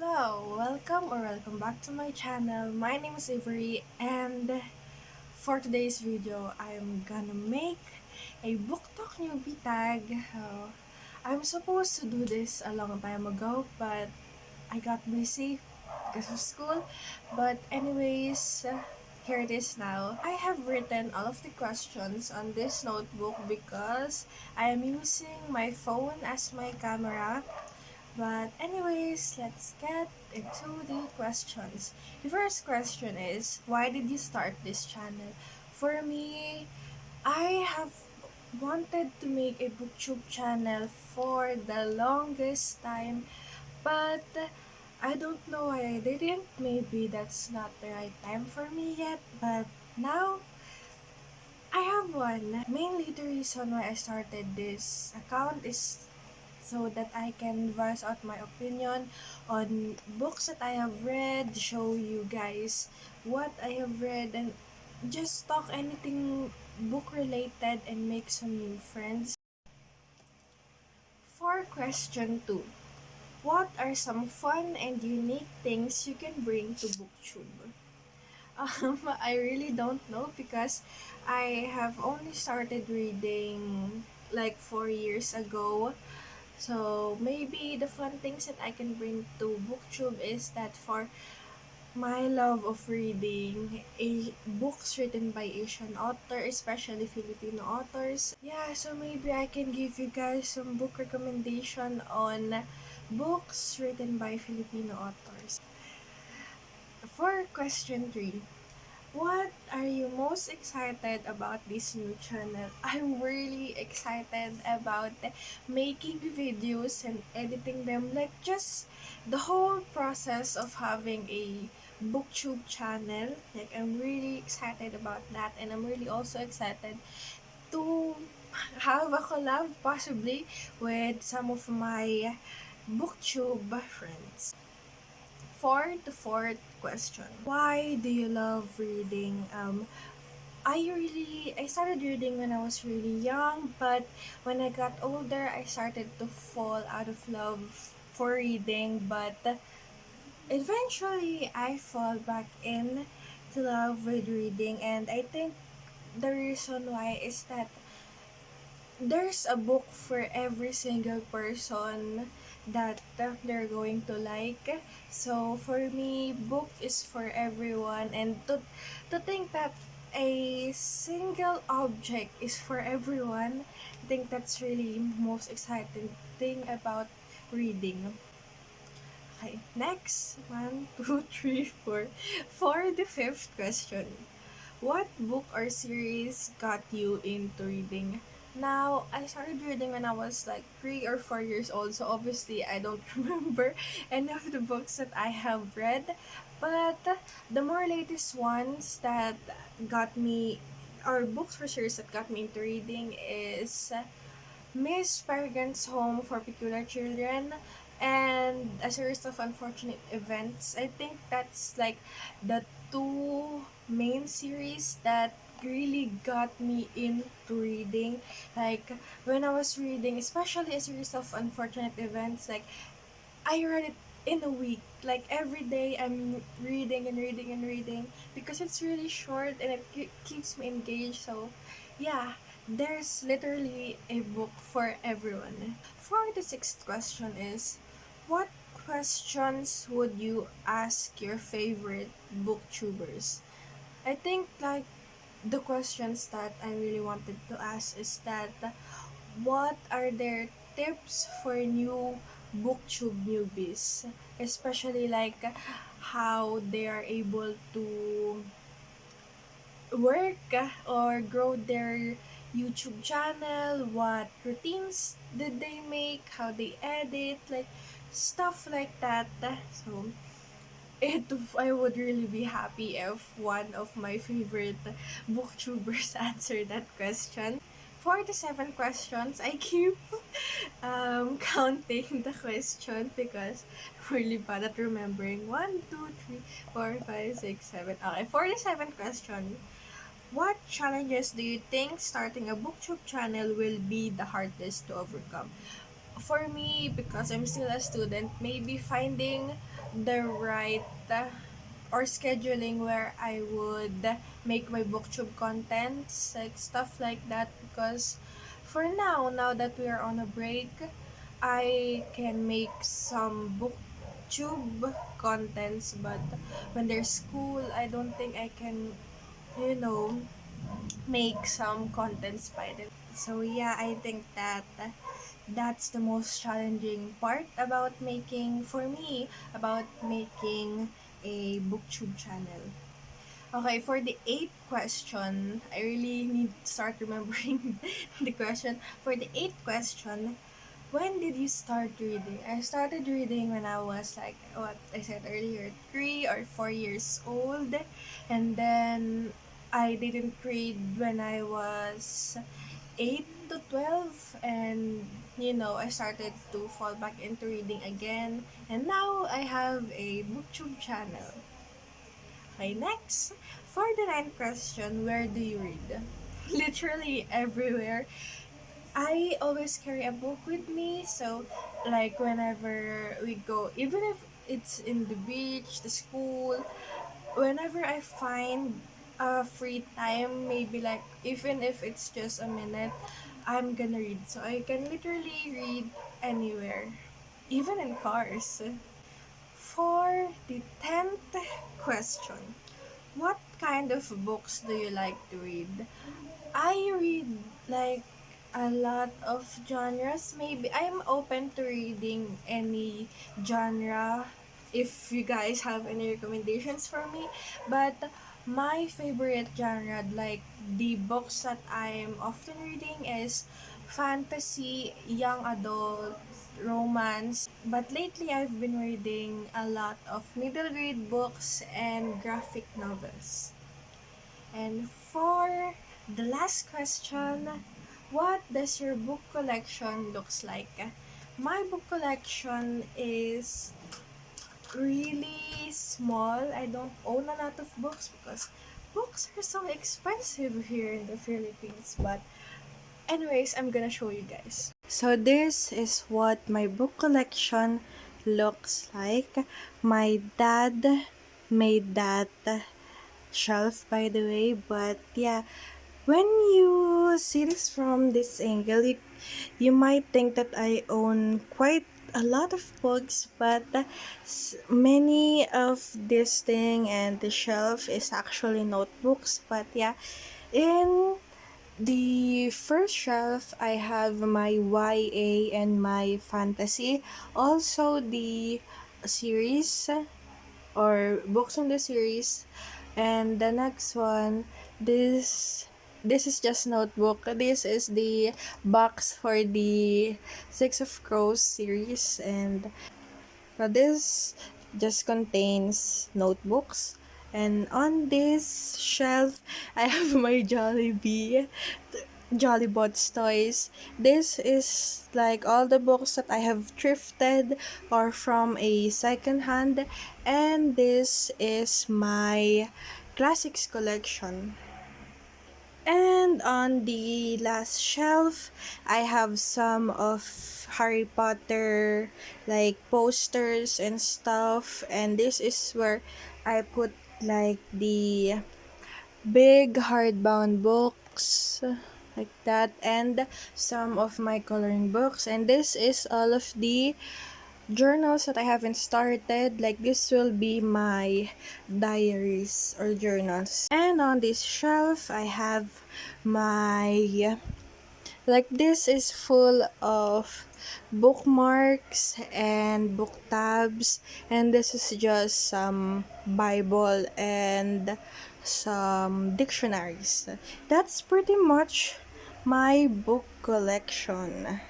Hello, welcome back to my channel. My name is Avery, and for today's video, I'm gonna make a book talk newbie tag. I'm supposed to do this a long time ago, but I got busy because of school. But anyways, here it is now. I have written all of the questions on this notebook because I am using my phone as my camera. But anyways, let's get into the questions. The first question is, why did you start this channel? For me, I have wanted to make a booktube channel for the longest time, but I don't know why I didn't. Maybe that's not the right time for me yet, but now I have one. Mainly the reason why I started this account is so that I can voice out my opinion on books that I have read, show you guys what I have read, and just talk anything book related and make some new friends. For question 2, what are some fun and unique things you can bring to booktube? I really don't know because I have only started reading like 4 years ago. So maybe the fun things that I can bring to booktube is that for my love of reading books written by Asian author, especially Filipino authors. Yeah, so maybe I can give you guys some book recommendation on books written by Filipino authors. For question 3, what are you most excited about this new channel? I'm really excited about making videos and editing them. Like just the whole process of having a booktube channel. Like I'm really excited about that, and I'm really also excited to have a collab possibly with some of my booktube friends. For the fourth question, why do you love reading? I started reading when I was really young, but when I got older, I started to fall out of love for reading, but eventually I fall back in to love with reading, and I think the reason why is that there's a book for every single person that they're going to like. So for me, book is for everyone, and to think that a single object is for everyone, I think that's really most exciting thing about reading. Okay, next, one, two, three, four. For the fifth question, what book or series got you into reading? Now, I started reading when I was like 3 or 4 years old, so obviously I don't remember any of the books that I have read. But the more latest ones that got me, or books or series that got me into reading is Miss Peregrine's Home for Peculiar Children and A Series of Unfortunate Events. I think that's like the two main series that really got me into reading. Like when I was reading, especially A Series of Unfortunate Events, like I read it in a week. Like every day I'm reading and reading and reading because it's really short and it keeps me engaged. So yeah, there's literally a book for everyone. For the sixth question is, what questions would you ask your favorite booktubers? I think like the questions that I really wanted to ask is that what are their tips for new booktube newbies, especially like how they are able to work or grow their YouTube channel, what routines did they make, how they edit, like stuff like that. So it I would really be happy if one of my favorite booktubers answered that question. For the 7 questions, I keep counting the question because I'm really bad at remembering. 1, 2, 3, 4, 5, 6, 7. Okay, for the 7th question, what challenges do you think starting a booktube channel will be the hardest to overcome? For me, because I'm still a student, maybe finding the right or scheduling where I would make my booktube contents, like stuff like that. Because for now that we are on a break, I can make some booktube contents, but when there's school, I don't think I can, you know, make some contents by them. So yeah, I think that that's the most challenging part about making, for me, about making a booktube channel. Okay, for the eighth question, I really need to start remembering the question. For the eighth question, when did you start reading? I started reading when I was like, what I said earlier, 3 or 4 years old. And then I didn't read when I was 8 to 12. And, I started to fall back into reading again. And now I have a booktube channel. Okay, next. For the ninth question, where do you read? Literally everywhere. I always carry a book with me, so like whenever we go, even if it's in the beach, the school, whenever I find a free time, maybe like even if it's just a minute, I'm gonna read. So I can literally read anywhere, even in cars. For the 10th question, what kind of books do you like to read? I read like a lot of genres. Maybe I'm open to reading any genre if you guys have any recommendations for me. But my favorite genre, like the books that I'm often reading, is fantasy, young adult, romance. But lately I've been reading a lot of middle grade books and graphic novels. And for the last question, what does your book collection looks like? My book collection is really small. I don't own a lot of books because books are so expensive here in the Philippines. But anyways, I'm gonna show you guys. So this is what my book collection looks like. My dad made that shelf, by the way. But yeah, when you see this from this angle, you might think that I own quite a lot of books, but many of this thing and the shelf is actually notebooks. But yeah, in the first shelf, I have my YA and my fantasy, also the series or books in the series. And the next one, this is just notebook. This is the box for the Six of Crows series, and this just contains notebooks. And on this shelf, I have my Jollibee, Jollybots toys. This is like all the books that I have thrifted or from a second hand. And this is my classics collection. And on the last shelf, I have some of Harry Potter, like posters and stuff. And this is where I put like the big hardbound books, like that, and some of my coloring books. And this is all of the journals that I haven't started. Like this will be my diaries or journals. And on this shelf, I have my, like this is full of bookmarks and book tabs, and this is just some Bible and some dictionaries. That's pretty much my book collection.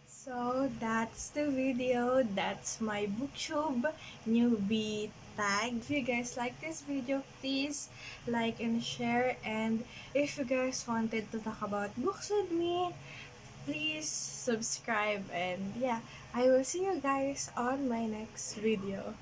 So that's the video. That's my booktube newbie tag. If you guys like this video, please like and share. And if you guys wanted to talk about books with me, please subscribe. And yeah, I will see you guys on my next video.